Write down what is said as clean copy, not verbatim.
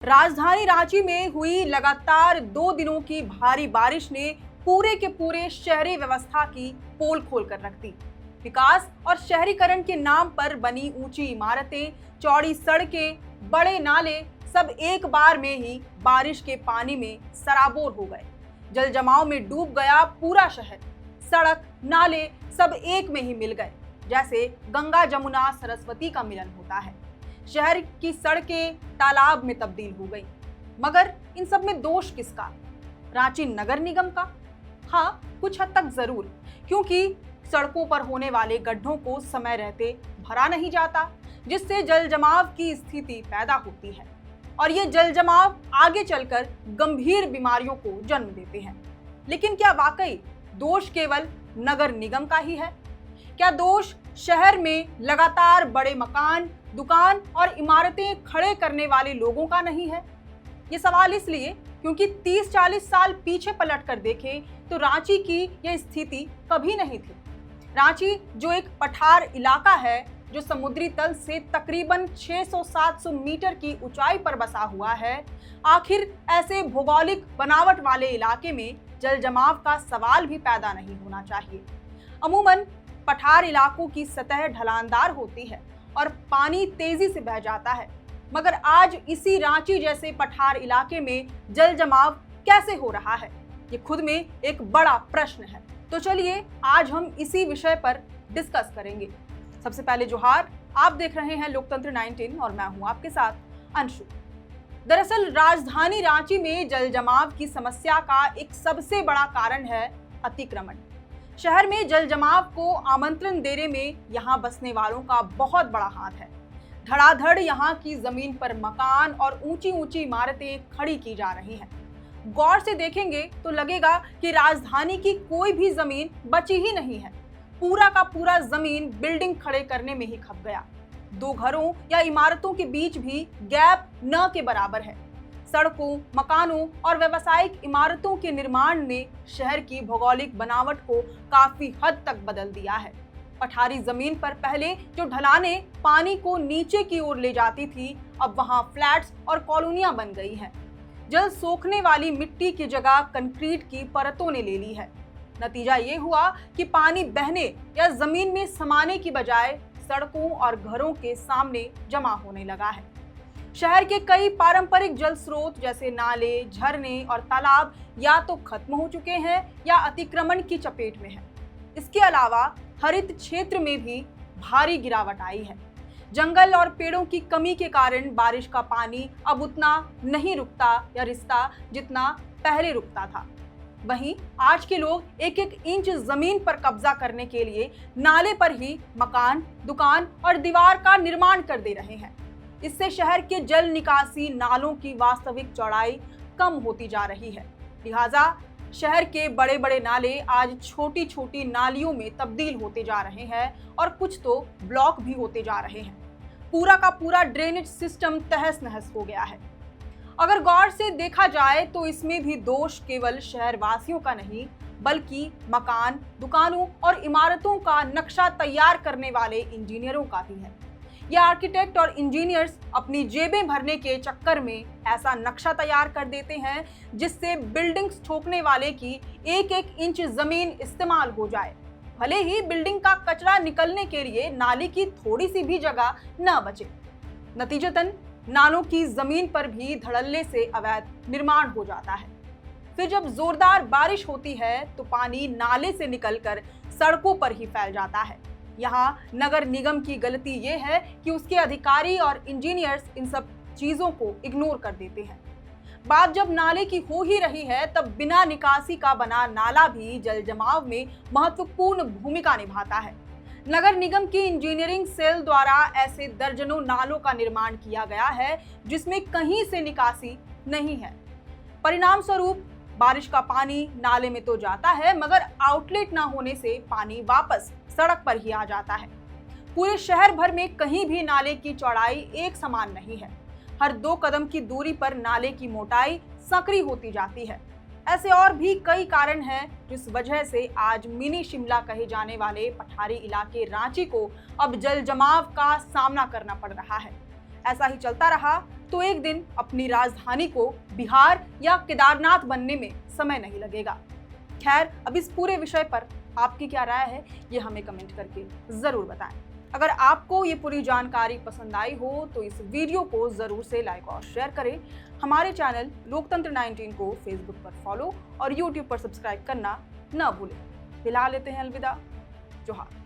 राजधानी रांची में हुई लगातार 2 दिनों की भारी बारिश ने पूरे के पूरे शहरी व्यवस्था की पोल खोल कर रख दी। विकास और शहरीकरण के नाम पर बनी ऊंची इमारतें, चौड़ी सड़कें, बड़े नाले सब एक बार में ही बारिश के पानी में सराबोर हो गए। जल जमाव में डूब गया पूरा शहर। सड़क, नाले सब एक में ही मिल गए, जैसे गंगा जमुना सरस्वती का मिलन होता है। शहर की सड़कें तालाब में तब्दील हो गई। मगर इन सब में दोष किसका? रांची नगर निगम का? हाँ, कुछ हद तक जरूर, क्योंकि सड़कों पर होने वाले गड्ढों को समय रहते भरा नहीं जाता, जिससे जल जमाव की स्थिति पैदा होती है और ये जल जमाव आगे चलकर गंभीर बीमारियों को जन्म देते हैं। लेकिन क्या वाकई दोष केवल नगर निगम का ही है? क्या दोष शहर में लगातार बड़े मकान, दुकान और इमारतें खड़े करने वाले लोगों का नहीं है? ये सवाल इसलिए क्योंकि 30-40 साल पीछे पलट कर देखें तो रांची की यह स्थिति कभी नहीं थी। रांची जो एक पठार इलाका है, जो समुद्री तल से तकरीबन 600-700 मीटर की ऊंचाई पर बसा हुआ है, आखिर ऐसे भौगोलिक बनावट वाले इलाके में जल जमाव का सवाल भी पैदा नहीं होना चाहिए। अमूमन पठार इलाकों की सतह ढलानदार होती है और पानी तेजी से बह जाता है, मगर आज इसी रांची जैसे पठार इलाके में जल जमाव कैसे हो रहा है, ये खुद में एक बड़ा प्रश्न है। तो चलिए आज हम इसी विषय पर डिस्कस करेंगे। सबसे पहले जोहार, आप देख रहे हैं लोकतंत्र 19 और मैं हूं आपके साथ अंशु। दरअसल राजधानी रांची में जल जमाव की समस्या का एक सबसे बड़ा कारण है अतिक्रमण। शहर में जल जमाव को आमंत्रण देने में यहाँ बसने वालों का बहुत बड़ा हाथ है। धड़ाधड़ यहाँ की जमीन पर मकान और ऊंची ऊंची इमारतें खड़ी की जा रही हैं। गौर से देखेंगे तो लगेगा कि राजधानी की कोई भी जमीन बची ही नहीं है। पूरा का पूरा जमीन बिल्डिंग खड़े करने में ही खप गया। 2 घरों या इमारतों के बीच भी गैप न के बराबर है। सड़कों, मकानों और व्यावसायिक इमारतों के निर्माण ने शहर की भौगोलिक बनावट को काफी हद तक बदल दिया है। पठारी जमीन पर पहले जो ढलानें पानी को नीचे की ओर ले जाती थी, अब वहां फ्लैट्स और कॉलोनियां बन गई हैं। जल सोखने वाली मिट्टी की जगह कंक्रीट की परतों ने ले ली है। नतीजा ये हुआ कि पानी बहने या जमीन में समाने की बजाय सड़कों और घरों के सामने जमा होने लगा है। शहर के कई पारंपरिक जल स्रोत जैसे नाले, झरने और तालाब या तो खत्म हो चुके हैं या अतिक्रमण की चपेट में हैं। इसके अलावा हरित क्षेत्र में भी भारी गिरावट आई है। जंगल और पेड़ों की कमी के कारण बारिश का पानी अब उतना नहीं रुकता या रिसता जितना पहले रुकता था। वहीं आज के लोग एक एक इंच जमीन पर कब्जा करने के लिए नाले पर ही मकान, दुकान और दीवार का निर्माण कर दे रहे हैं। इससे शहर के जल निकासी नालों की वास्तविक चौड़ाई कम होती जा रही है। लिहाजा शहर के बड़े बड़े नाले आज छोटी छोटी नालियों में तब्दील होते जा रहे हैं और कुछ तो ब्लॉक भी होते जा रहे हैं। पूरा का पूरा ड्रेनेज सिस्टम तहस नहस हो गया है। अगर गौर से देखा जाए तो इसमें भी दोष केवल शहरवासियों का नहीं, बल्कि मकान, दुकानों और इमारतों का नक्शा तैयार करने वाले इंजीनियरों का भी है। ये आर्किटेक्ट और इंजीनियर्स अपनी जेबें भरने के चक्कर में ऐसा नक्शा तैयार कर देते हैं जिससे बिल्डिंग्स ठोकने वाले की एक एक इंच जमीन इस्तेमाल हो जाए, भले ही बिल्डिंग का कचरा निकलने के लिए नाली की थोड़ी सी भी जगह न बचे। नतीजतन नालों की जमीन पर भी धड़ल्ले से अवैध निर्माण हो जाता है। फिर जब जोरदार बारिश होती है तो पानी नाले से निकलकर सड़कों पर ही फैल जाता है। यहाँ नगर निगम की गलती ये है कि उसके अधिकारी और इंजीनियर्स इन सब चीजों को इग्नोर कर देते हैं। बात जब नाले की हो ही रही है, तब बिना निकासी का बना नाला भी जल जमाव में महत्वपूर्ण भूमिका निभाता है। नगर निगम की इंजीनियरिंग सेल द्वारा ऐसे दर्जनों नालों का निर्माण किया गया है जिसमें कहीं से निकासी नहीं है। परिणाम स्वरूप बारिश का पानी नाले में तो जाता है, मगर आउटलेट ना होने से पानी वापस सड़क पर ही आ जाता है। पूरे शहर भर में कहीं भी नाले की चौड़ाई एक समान नहीं है। हर 2 कदम की दूरी पर नाले की मोटाई संकरी होती जाती है। ऐसे और भी कई कारण हैं जिस वजह से आज मिनी शिमला कहे जाने वाले पठारी इलाके रांची को अब जल जमाव का सामना करना पड़ रहा है। ऐसा ही चलता रहा तो एक दिन अपनी राजधानी को बिहार या केदारनाथ बनने में समय नहीं लगेगा। खैर, अब इस पूरे विषय पर आपकी क्या राय है, ये हमें कमेंट करके जरूर बताएं। अगर आपको ये पूरी जानकारी पसंद आई हो तो इस वीडियो को जरूर से लाइक और शेयर करें। हमारे चैनल लोकतंत्र 19 को फेसबुक पर फॉलो और यूट्यूब पर सब्सक्राइब करना न भूलें। फिलहाल लेते हैं अलविदा। जोहार।